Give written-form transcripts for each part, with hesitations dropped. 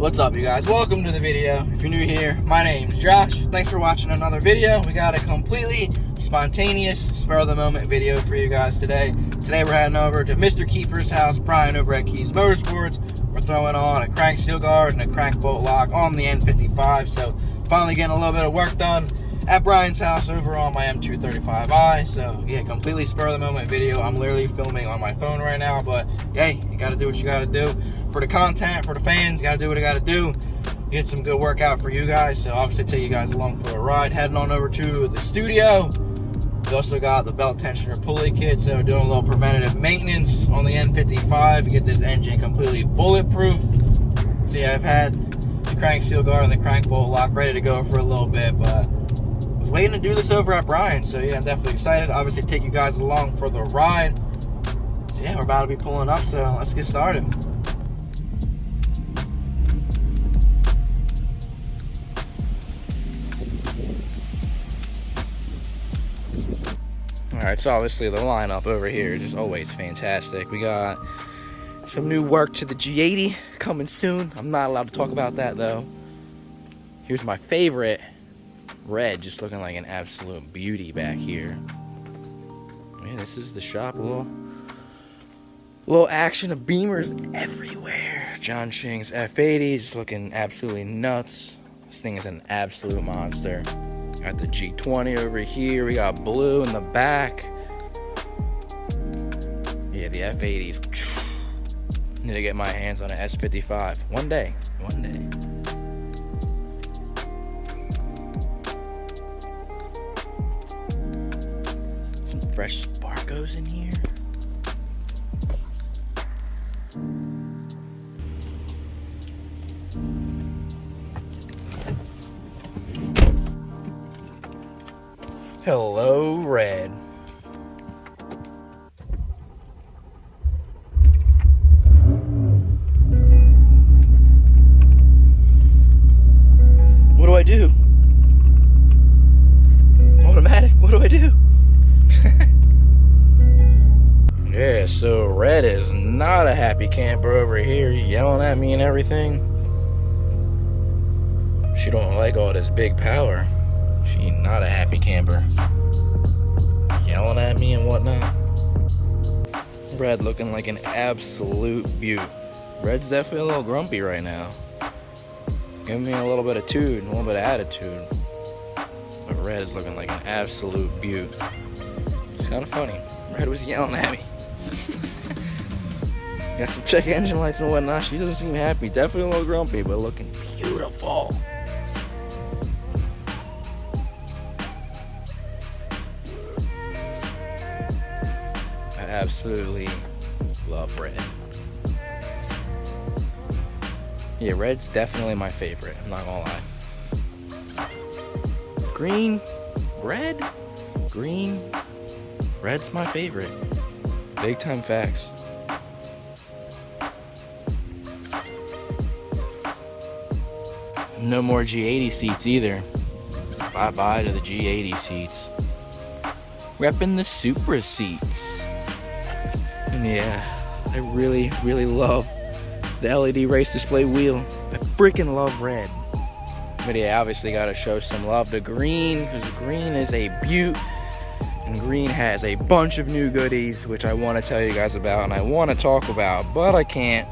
What's up, you guys? Welcome to the video. If you're new here, my name's Josh. Thanks for watching another video. We got a completely spontaneous, spur-of-the-moment video for you guys today. Today we're heading over to Mr. Keeper's house, Brian over at Kies Motorsports. We're throwing on a crank steel guard and a crank bolt lock on the N55. So finally getting a little bit of work done at Brian's house over on my M235i. So yeah, completely spur-of-the-moment video. I'm literally filming on my phone right now, but hey, you gotta do what you gotta do. For the content, for the fans, gotta do what I gotta do. Get some good workout for you guys. So obviously take you guys along for a ride. Heading on over to the studio. We also got the belt tensioner pulley kit, so doing a little preventative maintenance on the N55 to get this engine completely bulletproof. So yeah, I've had the crank steel guard and the crank bolt lock ready to go for a little bit, but I was waiting to do this over at Brian. So yeah, I'm definitely excited. Obviously take you guys along for the ride. So yeah, we're about to be pulling up, so let's get started. Alright, so obviously the lineup over here is just always fantastic. We got some new work to the G80 coming soon. I'm not allowed to talk about that though. Here's my favorite, red, just looking like an absolute beauty back here. Yeah, this is the shop. A little action of Beamers everywhere. John Shing's F80 just looking absolutely nuts. This thing is an absolute monster. Got the G20 over here. We got blue in the back. Yeah, the F80s. Need to get my hands on an S55. One day. Some fresh Sparkos in here. Hello, Red. What do I do? Automatic, what do I do? Yeah, so Red is not a happy camper over here, yelling at me and everything. She don't like all this big power. She not a happy camper. Yelling at me and whatnot. Red looking like an absolute beaut. Red's definitely a little grumpy right now. Giving me a little bit of tude, a little bit of attitude. But Red is looking like an absolute beaut. It's kind of funny. Red was yelling at me. Got some check engine lights and whatnot. She doesn't seem happy. Definitely a little grumpy, but looking beautiful. Absolutely love Red. Yeah, Red's definitely my favorite, I'm not gonna lie. Green, Red, green, Red's my favorite. Big time facts. No more G80 seats either. Bye bye to the G80 seats. Repping the Supra seats. And yeah, I really love the LED race display wheel. I freaking love Red. But yeah, obviously gotta show some love to green, because green is a beaut. And green has a bunch of new goodies, which I want to tell you guys about and I want to talk about, but I can't.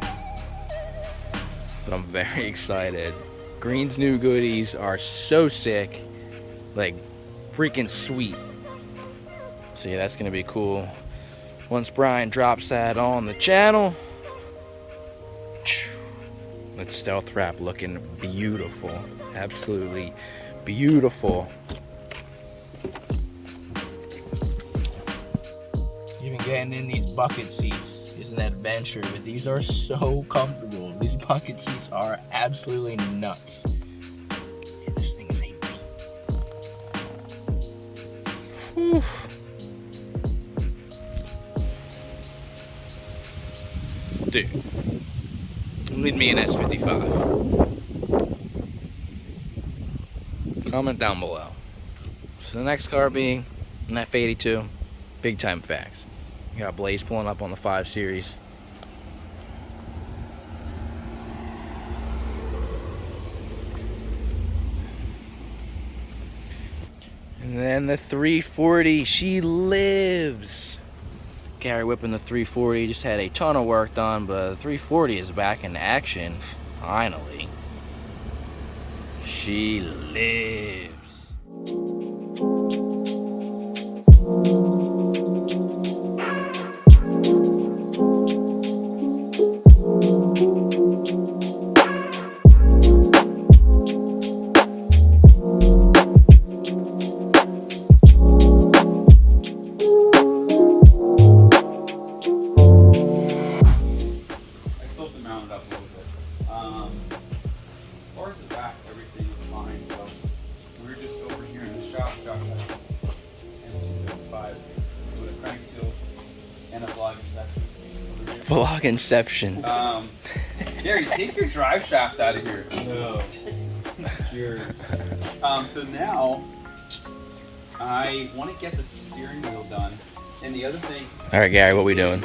But I'm very excited. Green's new goodies are so sick, like freaking sweet. So yeah, that's gonna be cool. Once Brian drops that on the channel, that stealth wrap looking beautiful. Absolutely beautiful. Even getting in these bucket seats is an adventure, but these are so comfortable. These bucket seats are absolutely nuts. Yeah, this thing is a beat. Dude, leave me an S55. Comment down below. So the next car being an F82, big time facts. You got Blaze pulling up on the 5 Series. And then the 340, she lives. Gary whipping the 340, just had a ton of work done, but the 340 is back in action, finally. She lives. Vlog inception. Gary, take your drive shaft out of here. No. Cheers. So now I want to get the steering wheel done. And the other thing. All right, Gary, what we doing?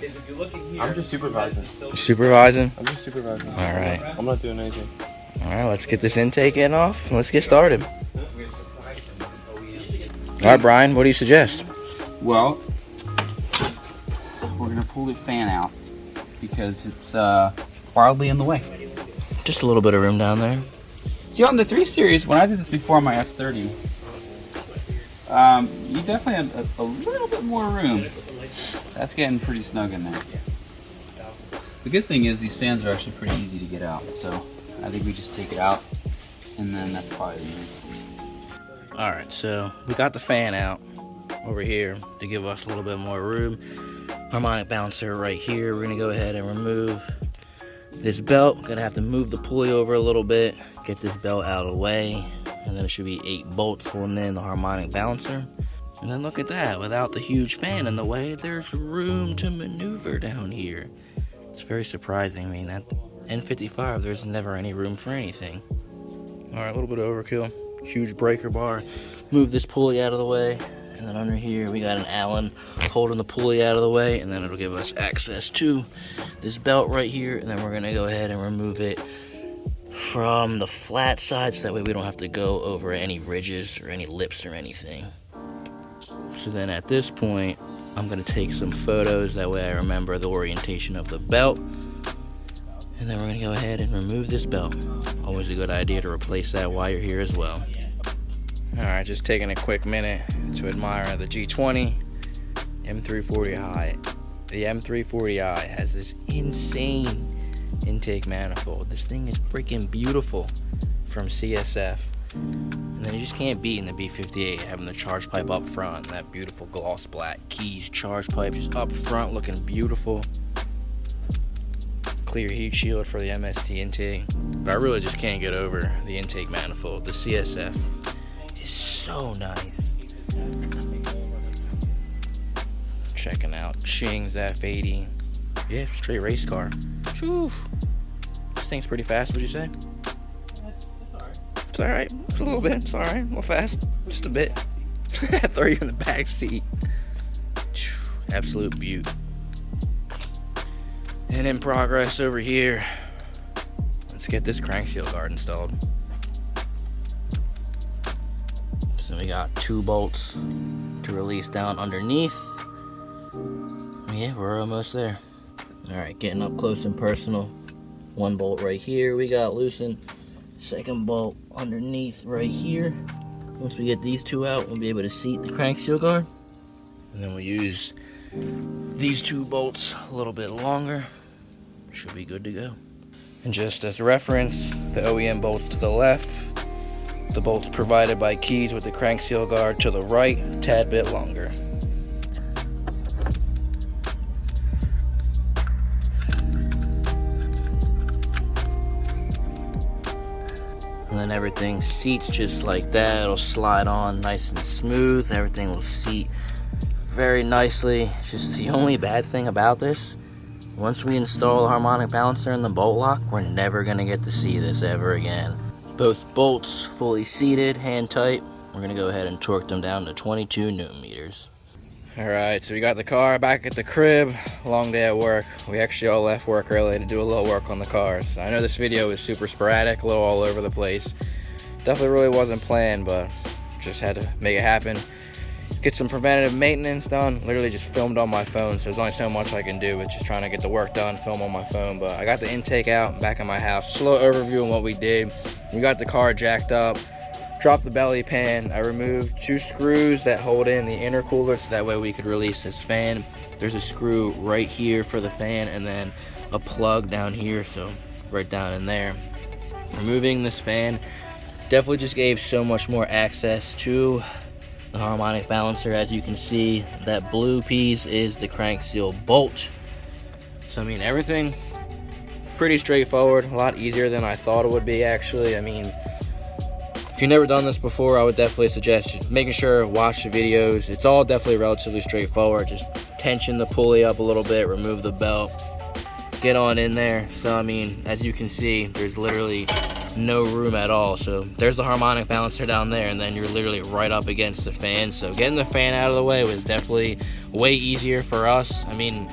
Is if you look in here. I'm just supervising. Supervising? I'm just supervising. All right. I'm not doing anything. All right, let's get this intake in off and let's get started. All right, Brian, what do you suggest? Well, we're going to pull the fan out because it's wildly in the way. Just a little bit of room down there. See, on the 3 Series, when I did this before on my F30, you definitely had a little bit more room. That's getting pretty snug in there. The good thing is these fans are actually pretty easy to get out, so I think we just take it out, and then that's probably the move. All right, so we got the fan out over here to give us a little bit more room. Harmonic balancer right here. We're gonna go ahead and remove this belt. We're gonna have to move the pulley over a little bit, get this belt out of the way, and then it should be 8 bolts holding in the harmonic balancer. And then look at that, without the huge fan in the way, there's room to maneuver down here. It's very surprising. I mean, that N55, there's never any room for anything. All right, a little bit of overkill. Huge breaker bar. Move this pulley out of the way. And then under here, we got an Allen holding the pulley out of the way. And then it'll give us access to this belt right here. And then we're gonna go ahead and remove it from the flat side, so that way we don't have to go over any ridges or any lips or anything. So then at this point, I'm gonna take some photos, that way I remember the orientation of the belt. And then we're gonna go ahead and remove this belt. Always a good idea to replace that while you're here as well. All right, just taking a quick minute to admire the G20 M340i. The M340i has this insane intake manifold. This thing is freaking beautiful from CSF. And then you just can't beat in the B58 having the charge pipe up front, that beautiful gloss black Kies charge pipe just up front looking beautiful. Clear heat shield for the MST intake. But I really just can't get over the intake manifold. The CSF is so nice. Checking out Ching's F80. Yeah, straight race car. Whew. This thing's pretty fast, would you say? It's alright. It's a little bit. It's alright. A little fast. Just a bit. Throw you in the back seat. Absolute beaut. And in progress over here, let's get this crank seal guard installed. So we got 2 bolts to release down underneath. Yeah, we're almost there. Alright, getting up close and personal. 1 bolt right here we got loosened. 2nd bolt underneath right here. Once we get these 2 out, we'll be able to seat the crank seal guard. And then we'll use these 2 bolts a little bit longer. Should be good to go. And just as reference, the OEM bolts to the left, the bolts provided by Kies with the crank seal guard to the right, a tad bit longer. And then everything seats just like that. It'll slide on nice and smooth. Everything will seat very nicely. It's just the only bad thing about this, once we install the harmonic balancer and the bolt lock, we're never gonna get to see this ever again. Both bolts fully seated, hand tight. We're gonna go ahead and torque them down to 22 Newton meters. All right, so we got the car back at the crib. Long day at work. We actually all left work early to do a little work on the cars. I know this video is super sporadic, a little all over the place. Definitely really wasn't planned, but just had to make it happen. Get some preventative maintenance done. Literally just filmed on my phone, so there's only so much I can do with just trying to get the work done, film on my phone. But I got the intake out back in my house. Slow overview on what we did. We got the car jacked up, dropped the belly pan. I removed 2 screws that hold in the intercooler, so that way we could release this fan. There's a screw right here for the fan, and then a plug down here, so right down in there. Removing this fan definitely just gave so much more access to the harmonic balancer. As you can see, that blue piece is the crank seal bolt. So I mean, everything pretty straightforward, a lot easier than I thought it would be actually. I mean, if you've never done this before, I would definitely suggest just making sure watch the videos. It's all definitely relatively straightforward. Just tension the pulley up a little bit, remove the belt, get on in there. So I mean, as you can see, there's literally no room at all. So there's the harmonic balancer down there, and then you're literally right up against the fan. So getting the fan out of the way was definitely way easier for us. I mean,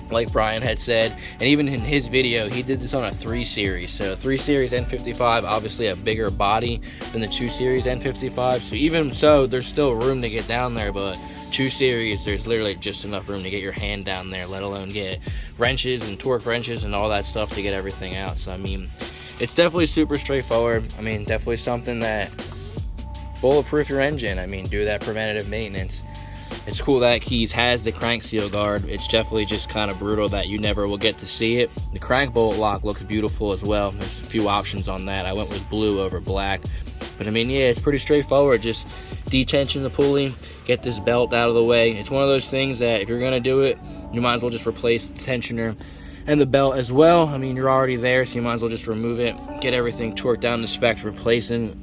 like Brian had said, and even in his video, he did this on a 3 series. So 3 series N55, obviously a bigger body than the 2 series N55. So even so, there's still room to get down there, but 2 series, there's literally just enough room to get your hand down there, let alone get wrenches and torque wrenches and all that stuff to get everything out. So I mean, it's definitely super straightforward. I mean, definitely something that bulletproof your engine. I mean, do that preventative maintenance. It's cool that Kies has the crank seal guard. It's definitely just kind of brutal that you never will get to see it. The crank bolt lock looks beautiful as well. There's a few options on that. I went with blue over black. But I mean, yeah, it's pretty straightforward. Just detension the pulley, get this belt out of the way. It's one of those things that if you're gonna do it, you might as well just replace the tensioner and the belt as well. I mean, you're already there, so you might as well just remove it, get everything torqued down to specs, replacing.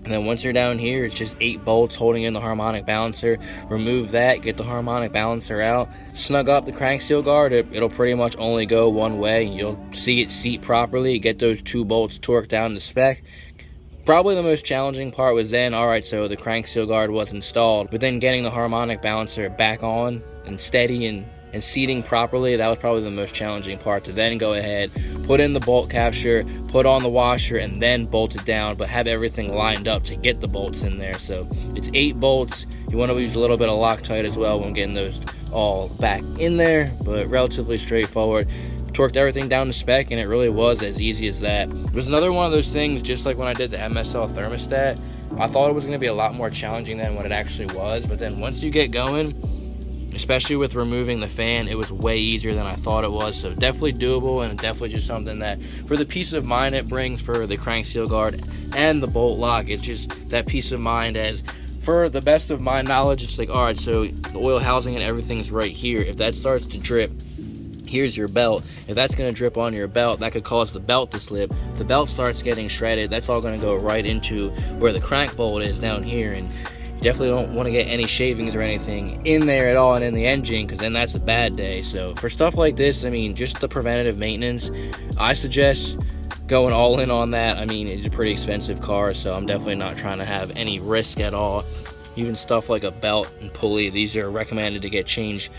And then once you're down here, it's just 8 bolts holding in the harmonic balancer. Remove that, get the harmonic balancer out, snug up the crank seal guard. It'll pretty much only go one way. You'll see it seat properly, get those 2 bolts torqued down to spec. Probably the most challenging part was then, all right, so the crank seal guard was installed, but then getting the harmonic balancer back on and steady and seating properly, that was probably the most challenging part, to then go ahead, put in the bolt capture, put on the washer, and then bolt it down, but have everything lined up to get the bolts in there. So it's 8 bolts. You want to use a little bit of Loctite as well when getting those all back in there, but relatively straightforward. Torqued everything down to spec, and it really was as easy as that. It was another one of those things, just like when I did the MSL thermostat, I thought it was going to be a lot more challenging than what it actually was, but then once you get going, especially with removing the fan, it was way easier than I thought it was. So definitely doable, and definitely just something that, for the peace of mind it brings for the crank seal guard and the bolt lock, it's just that peace of mind. As for the best of my knowledge, it's like, all right, so the oil housing and everything's right here. If that starts to drip, here's your belt. If that's going to drip on your belt, that could cause the belt to slip. If the belt starts getting shredded, that's all going to go right into where the crank bolt is down here, and you definitely don't want to get any shavings or anything in there at all and in the engine, because then that's a bad day. So for stuff like this, I mean, just the preventative maintenance, I suggest going all in on that. I mean, it's a pretty expensive car, so I'm definitely not trying to have any risk at all. Even stuff like a belt and pulley, these are recommended to get changed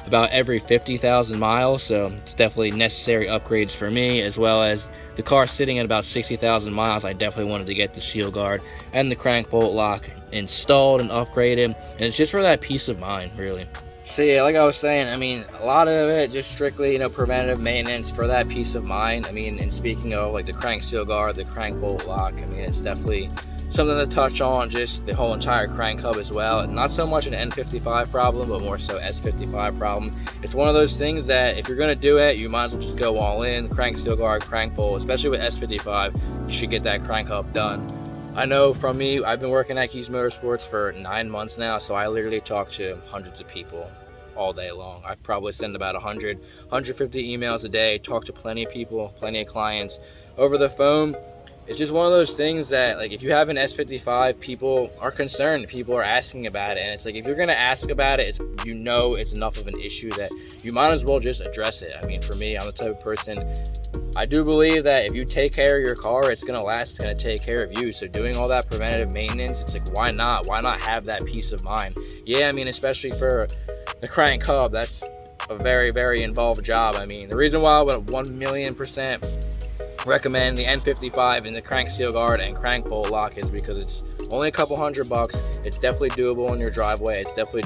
about every 50,000 miles, so it's definitely necessary upgrades for me, as well as the car sitting at about 60,000 miles. I definitely wanted to get the seal guard and the crank bolt lock installed and upgraded, and it's just for that peace of mind, really. So yeah, like I was saying, I mean, a lot of it just strictly, you know, preventative maintenance for that peace of mind. I mean, and speaking of like the crank seal guard, the crank bolt lock, I mean, it's definitely something to touch on, just the whole entire crank hub as well. It's not so much an N55 problem, but more so S55 problem. It's one of those things that if you're gonna do it, you might as well just go all in. Crank seal guard, crank bolt, especially with S55, you should get that crank hub done. I know from me, I've been working at Kies Motorsports for 9 months now, so I literally talk to hundreds of people all day long. I probably send about 100, 150 emails a day, talk to plenty of people, plenty of clients over the phone. It's just one of those things that, like, if you have an S55, people are concerned, people are asking about it, and it's like, if you're gonna ask about it, it's, you know, it's enough of an issue that you might as well just address it. I mean, for me, I'm the type of person, I do believe that if you take care of your car, it's gonna last, it's gonna take care of you. So doing all that preventative maintenance, it's like, why not? Why not have that peace of mind? Yeah, I mean, especially for the crank hub, that's a very, very involved job. I mean, the reason why I would 1,000,000% recommend the N55 and the crank seal guard and crank bolt lock is because it's only a couple $100. It's definitely doable in your driveway. It's definitely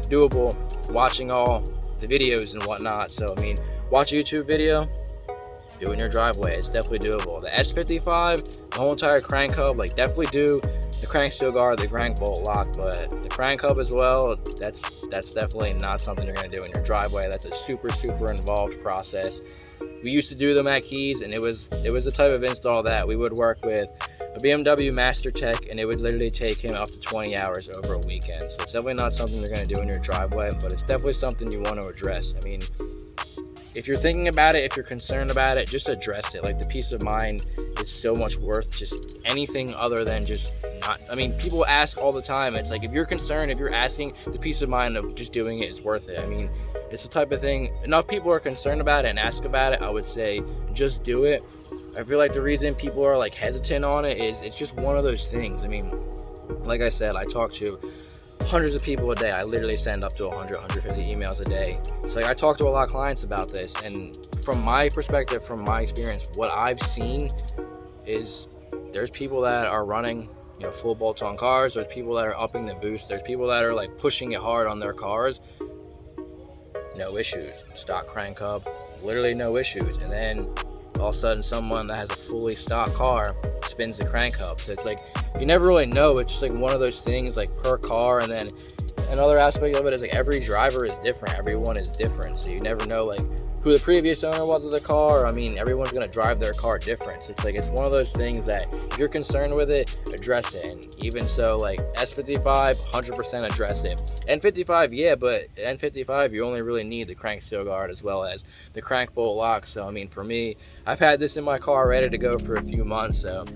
doable watching all the videos and whatnot. So I mean, watch a YouTube video, do it in your driveway. It's definitely doable. The S55, the whole entire crank hub, like definitely do the crank steel guard, the crank bolt lock, but the crank hub as well, that's definitely not something you're gonna do in your driveway. That's a super involved process. We used to do them at Kies, and it was the type of install that we would work with a BMW Master Tech, and it would literally take him up to 20 hours over a weekend. So it's definitely not something you're gonna do in your driveway, but it's definitely something you want to address. I mean, if you're thinking about it, if you're concerned about it, just address it. Like, the peace of mind is so much worth just anything other than just not. I mean, people ask all the time. It's like, if you're concerned, if you're asking, the peace of mind of just doing it is worth it. I mean, it's the type of thing, enough people are concerned about it and ask about it, I would say just do it. I feel like the reason people are like hesitant on it is it's just one of those things. I mean, like I said, I talk to hundreds of people a day. I literally send up to 100, 150 emails a day. So like, I talk to a lot of clients about this, and from my perspective, from my experience, what I've seen is there's people that are running, you know, full bolt-on cars. There's people that are upping the boost. There's people that are like pushing it hard on their cars. No issues. Stock crank hub, literally no issues. And then all of a sudden, someone that has a fully stock car spins the crank hub. So it's like, you never really know. It's just like one of those things, like per car. And then another aspect of it is like every driver is different. Everyone is different. So you never know like who the previous owner was of the car. I mean, everyone's gonna drive their car different. So it's like, it's one of those things that if you're concerned with it, address it. And even so, like S55, 100% address it. N55, yeah, but N55, you only really need the crank steel guard as well as the crank bolt lock. So I mean, for me, I've had this in my car ready to go for a few months. So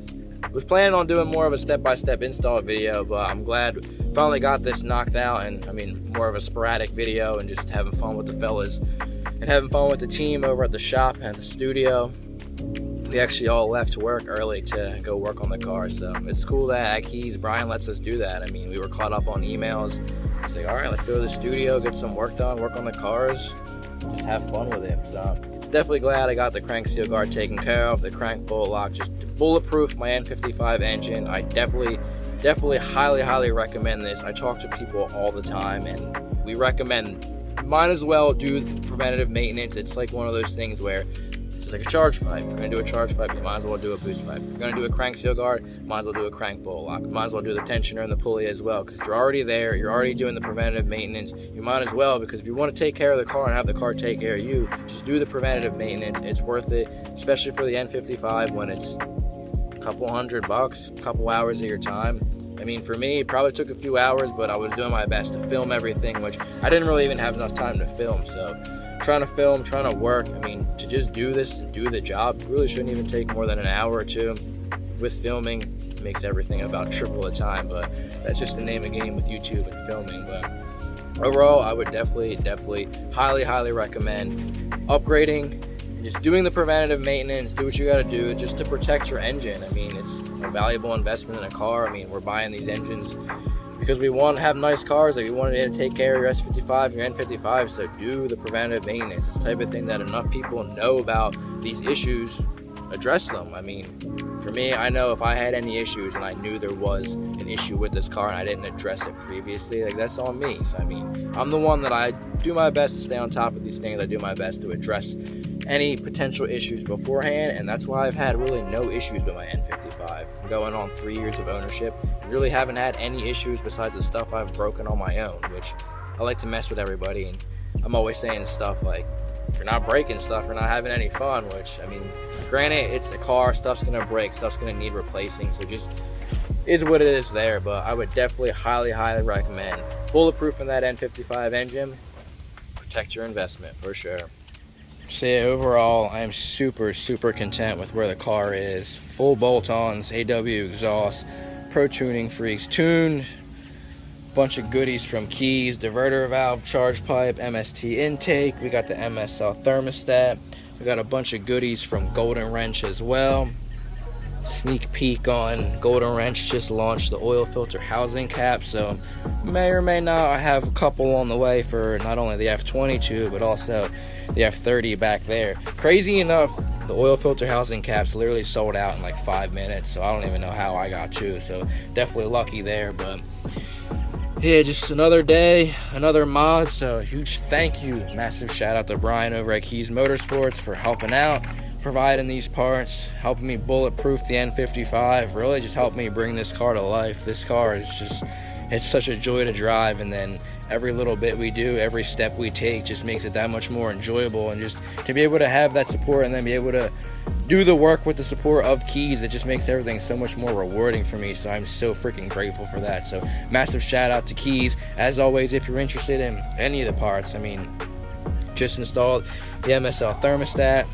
I was planning on doing more of a step-by-step install video, but I'm glad we finally got this knocked out. And I mean, more of a sporadic video and just having fun with the fellas and having fun with the team over at the shop and the studio. We actually all left work early to go work on the car, so it's cool that at Kies, Brian lets us do that. I mean, we were caught up on emails. It's like, all right, let's go to the studio, get some work done, work on the cars, just have fun with it. So it's definitely glad I got the crank steel guard taken care of, the crank bolt lock, just bulletproof my N55 engine. I definitely highly recommend this. I talk to people all the time, and we recommend, might as well do the preventative maintenance. It's like one of those things where it's like a charge pipe. If you're gonna do a charge pipe, you might as well do a boost pipe. If you're gonna do a crank steel guard, you might as well do a crank bolt lock. You might as well do the tensioner and the pulley as well, because you're already there, you're already doing the preventative maintenance. You might as well, because if you want to take care of the car and have the car take care of you, just do the preventative maintenance. It's worth it, especially for the N55 when it's a couple $100, a couple hours of your time. I mean, for me, it probably took a few hours, but I was doing my best to film everything, which I didn't really even have enough time to film. So trying to film, trying to work, I mean, to just do this and do the job really shouldn't even take more than an hour or two. With filming, it makes everything about triple the time, but that's just the name of the game with YouTube and filming. But overall, I would definitely highly recommend upgrading, just doing the preventative maintenance. Do what you got to do just to protect your engine. I mean, it's a valuable investment in a car. I mean, we're buying these engines because we want to have nice cars. Like, we want to take care of your S55, your N55, so do the preventative maintenance. It's the type of thing that enough people know about these issues, address them. I mean, for me, I know if I had any issues and I knew there was an issue with this car and I didn't address it previously, like, that's on me. So I mean, I'm the one that I do my best to stay on top of these things. I do my best to address any potential issues beforehand, and that's why I've had really no issues with my N55. I'm going on 3 years of ownership. I really haven't had any issues besides the stuff I've broken on my own, which I like to mess with everybody, and I'm always saying stuff like, if you're not breaking stuff, you're not having any fun, which, I mean, granted, it's the car, stuff's gonna break, stuff's gonna need replacing, so just is what it is there. But I would definitely highly recommend bulletproofing that N55 engine. Protect your investment for sure. So yeah, overall, I'm super content with where the car is. Full bolt-ons, AW exhaust, pro tuning freaks, tuned, bunch of goodies from Kies, diverter valve, charge pipe, MST intake. We got the MSL thermostat. We got a bunch of goodies from Golden Wrench as well. Sneak peek on Golden Wrench just launched the oil filter housing cap, so may or may not, I have a couple on the way for not only the F22 but also the F30 back there. Crazy enough, The oil filter housing caps literally sold out in like 5 minutes, so I don't even know how I got two, so definitely lucky there. But yeah, just another day, another mod. So a huge thank you, massive shout out to Brian over at Kies Motorsports for helping out, providing these parts, helping me bulletproof the N55, really just helped me bring this car to life. This car is just, it's such a joy to drive, and then every little bit we do, every step we take just makes it that much more enjoyable. And just to be able to have that support and then be able to do the work with the support of Kies, it just makes everything so much more rewarding for me. So I'm so freaking grateful for that. So massive shout out to Kies. As always, if you're interested in any of the parts, I mean, just installed the MSL Thermostat.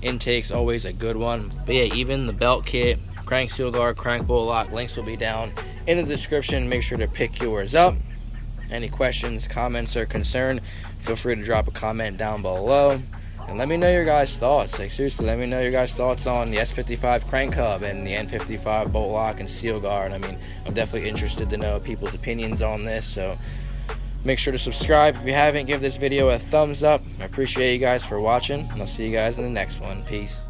Intake's always a good one. But yeah, even the belt kit, crank seal guard, crank bolt lock, links will be down in the description. Make sure to pick yours up. Any questions, comments, or concern, feel free to drop a comment down below. And let me know your guys' thoughts. Like, seriously, let me know your guys' thoughts on the S55 crank hub and the N55 bolt lock and seal guard. I mean, I'm definitely interested to know people's opinions on this. So make sure to subscribe if you haven't. Give this video a thumbs up. I appreciate you guys for watching, and I'll see you guys in the next one. Peace.